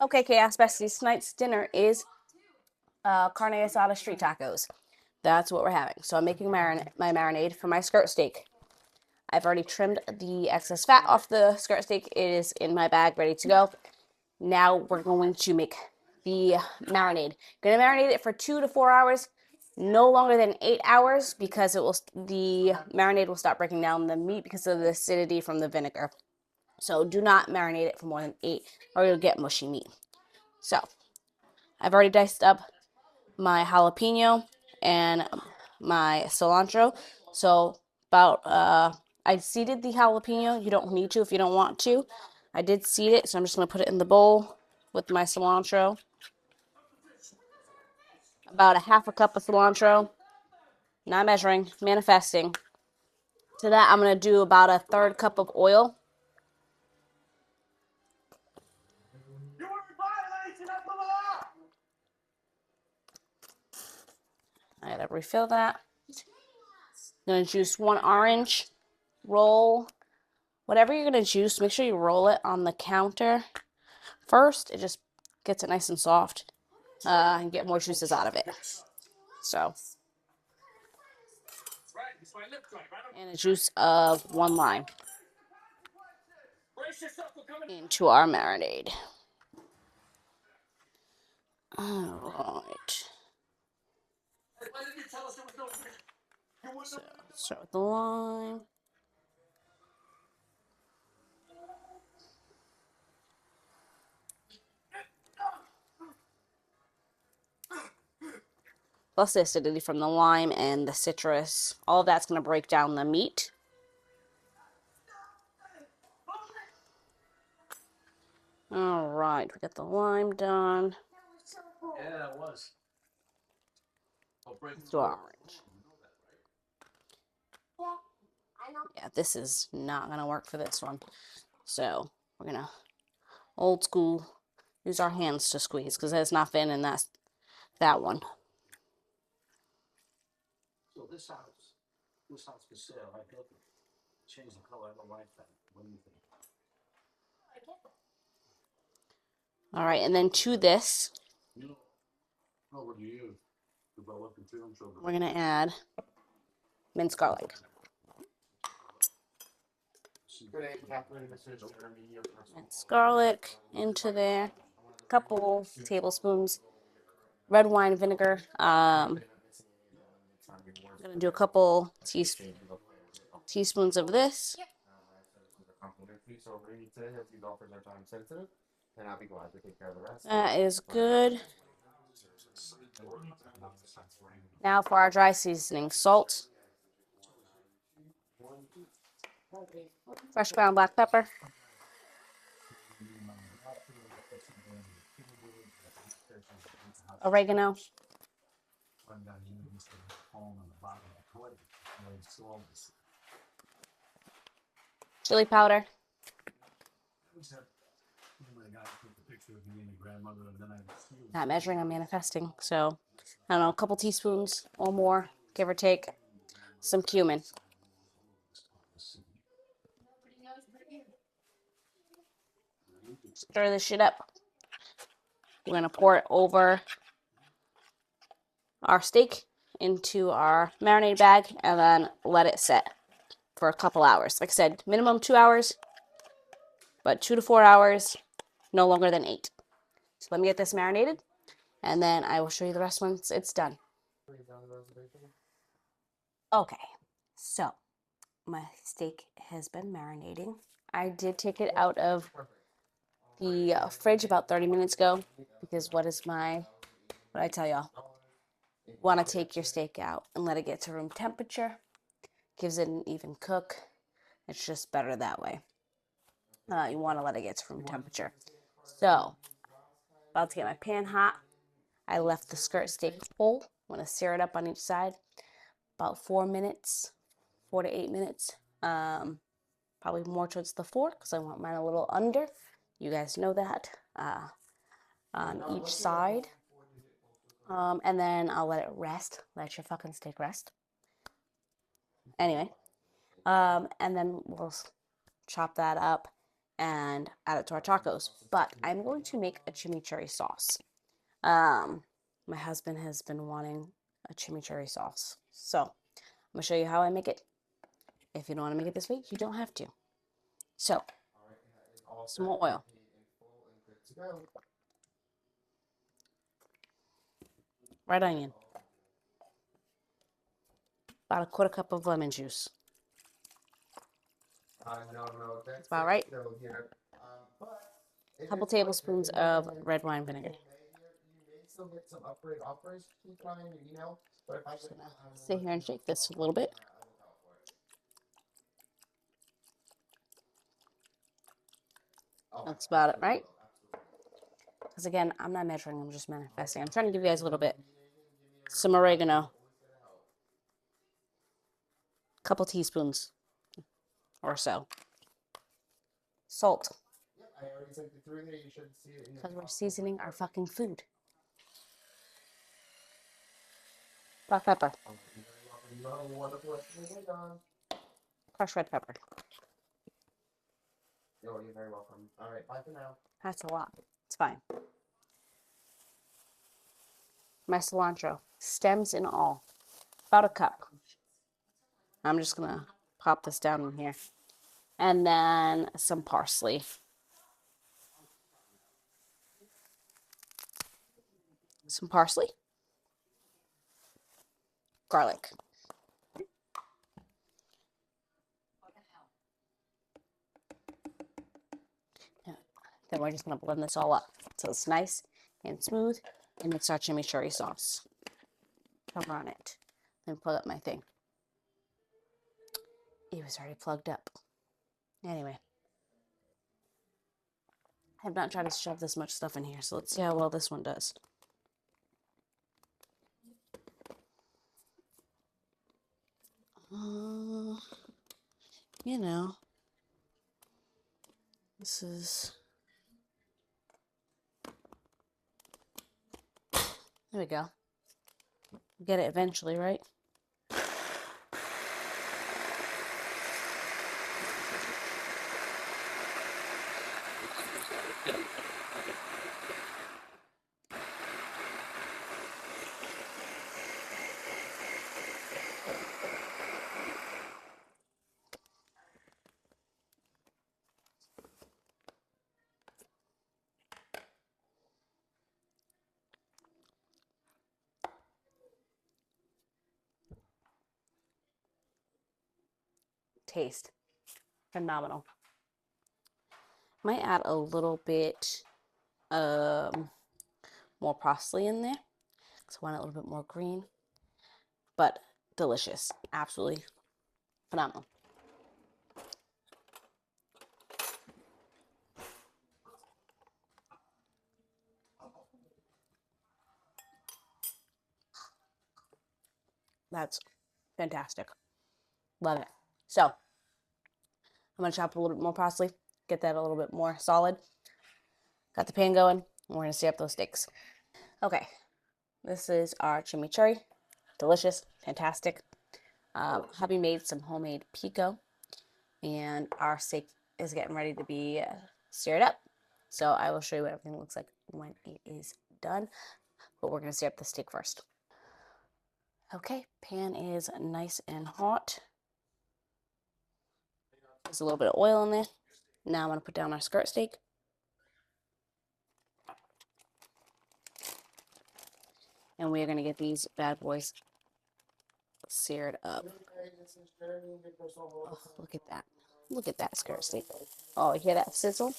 Okay, Chaos Besties, tonight's dinner is Carne Asada street tacos. That's what we're having. So I'm making my marinade for my skirt steak. I've already trimmed the excess fat off the skirt steak. It is in my bag, ready to go. Now we're going to make the marinade. Gonna marinate it for 2 to 4 hours, no longer than 8 hours, because the marinade will start breaking down the meat because of the acidity from the vinegar. So do not marinate it for more than 8, or you'll get mushy meat. So I've already diced up my jalapeno and my cilantro. So I seeded the jalapeno. You don't need to if you don't want to. I did seed it, so I'm just going to put it in the bowl with my cilantro. About a half a cup of cilantro. Not measuring, manifesting. To that, I'm going to do about a third cup of oil. I gotta refill that. I'm gonna juice 1 orange. Roll whatever you're gonna juice. Make sure you roll it on the counter first. It just gets it nice and soft, and get more juices out of it. So, and a juice of 1 lime into our marinade. All right. So start with the lime. Plus the acidity from the lime and the citrus. All of that's going to break down the meat. All right, we got the lime done. Yeah, it was. Let's do our orange. Yeah, this is not going to work for this one. So we're going to old school use our hands to squeeze because it's not thin, and that's that one. So this house for sale. I built it. Change the color. I don't like that. What do you think? All right, and then to this, What do you use? we're going to add minced garlic. Minced garlic into there. A couple tablespoons red wine vinegar. I'm going to do a couple teaspoons of this. That is good. Now for our dry seasoning: salt, fresh ground black pepper, oregano, chili powder, not measuring, I'm manifesting. So, I don't know, a couple teaspoons or more, give or take. Some cumin. Stir this shit up. We're going to pour it over our steak into our marinade bag and then let it set for a couple hours. Like I said, minimum 2 hours, but 2 to 4 hours, no longer than 8. So let me get this marinated, and then I will show you the rest once it's done. Okay, so my steak has been marinating. I did take it out of the fridge about 30 minutes ago because what I tell y'all? Want to take your steak out and let it get to room temperature. Gives it an even cook. It's just better that way. You want to let it get to room temperature. So, about to get my pan hot. I left the skirt steak full. I'm going to sear it up on each side. About 4 minutes, 4 to 8 minutes. Probably more towards the 4 because I want mine a little under. You guys know that. On each side. And then I'll let it rest. Let your fucking steak rest. Anyway. And then we'll chop that up and add it to our tacos. But I'm going to make a chimichurri sauce. My husband has been wanting a chimichurri sauce. So I'm gonna show you how I make it. If you don't want to make it this way, you don't have to. So, some more oil. Red onion. About a quarter cup of lemon juice. That's about right. A couple tablespoons of red wine vinegar. Just gonna sit here and shake this a little bit. That's about it, right? Because again, I'm not measuring, I'm just manifesting. I'm trying to give you guys a little bit. Some oregano. A couple teaspoons or so. Salt. Because we're seasoning our fucking food. Black pepper. Crushed red pepper. You're very welcome. All right, bye for now. That's a lot. It's fine. My cilantro. Stems and all. About a cup. I'm just going to pop this down in here. And then some parsley. Some parsley. Garlic. Then we're just going to blend this all up so it's nice and smooth. And it's our chimichurri sauce. Cover on it. Then plug up my thing. It was already plugged up. Anyway. I have not tried to shove this much stuff in here, so let's see how well this one does. You know, this is... There we go. Get it eventually, right? Taste. Phenomenal. Might add a little bit more parsley in there because I want it a little bit more green, but delicious. Absolutely phenomenal. That's fantastic. Love it. So I'm going to chop a little bit more parsley, get that a little bit more solid. Got the pan going, and we're going to sear up those steaks. Okay, this is our chimichurri. Delicious, fantastic. Hubby made some homemade pico, and our steak is getting ready to be seared up. So I will show you what everything looks like when it is done, but we're going to sear up the steak first. Okay, pan is nice and hot. There's a little bit of oil in there. Now I'm going to put down our skirt steak. And we're going to get these bad boys seared up. Oh, look at that. Look at that skirt steak. Oh, you hear that sizzle?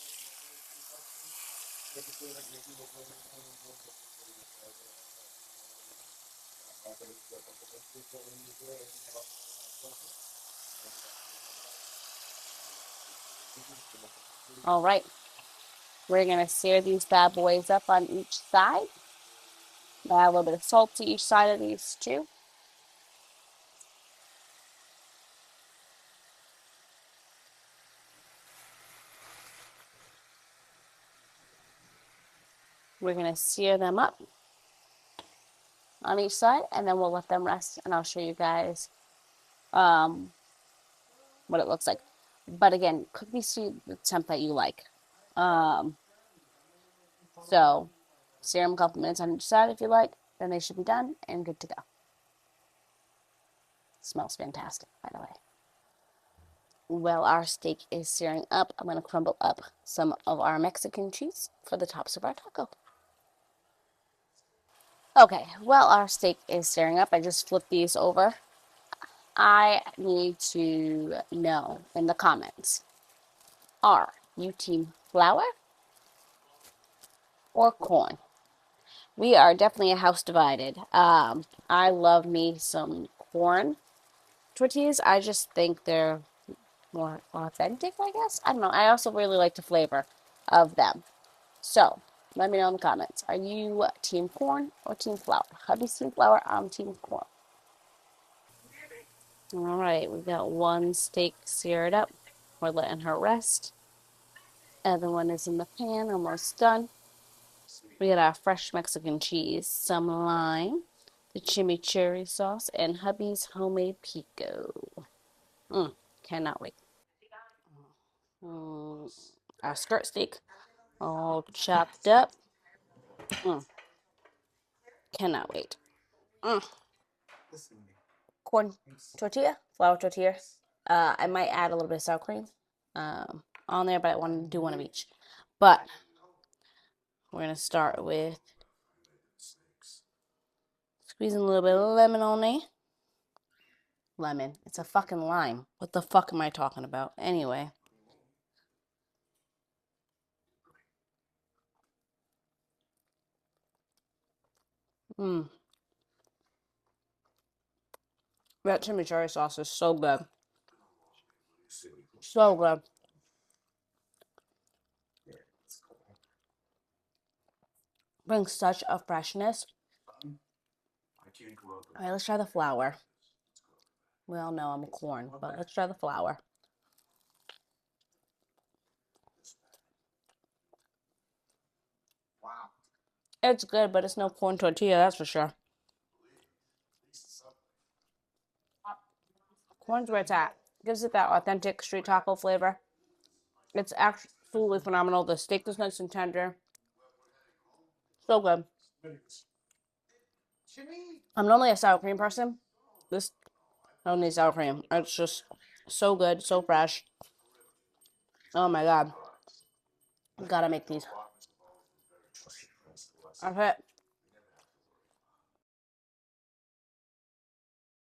All right. We're going to sear these bad boys up on each side. Add a little bit of salt to each side of these too. We're going to sear them up on each side, and then we'll let them rest, and I'll show you guys what it looks like. But again, cook these to the temp that you like. So sear them a couple minutes on each side if you like. Then they should be done and good to go. Smells fantastic, by the way. While our steak is searing up, I'm going to crumble up some of our Mexican cheese for the tops of our taco. Okay, while our steak is searing up, I just flipped these over. I need to know in the comments, are you team flour or corn? We are definitely a house divided. I love me some corn tortillas. I just think they're more authentic, I guess. I don't know. I also really like the flavor of them. So, let me know in the comments. Are you team corn or team flour? Hubby's team flour, I'm team corn. Alright, we got one steak seared up. We're letting her rest. Other one is in the pan, almost done. We got our fresh Mexican cheese, some lime, the chimichurri sauce, and hubby's homemade pico. Cannot wait. Our skirt steak, all chopped up. Cannot wait. Corn tortilla, flour tortilla. I might add a little bit of sour cream on there, but I want to do one of each. But we're going to start with squeezing a little bit of lemon on there. Lemon. It's a fucking lime. What the fuck am I talking about? Anyway. That chimichurri sauce is so good. So good. Brings such a freshness. Alright, let's try the flour. We all know I'm a corn, but let's try the flour. It's good, but it's no corn tortilla, that's for sure. Corn's where it's at. Gives it that authentic street taco flavor. It's absolutely phenomenal. The steak is nice and tender. So good. I'm normally a sour cream person. This, I don't need sour cream. It's just so good, so fresh. Oh my god. Gotta make these. Okay.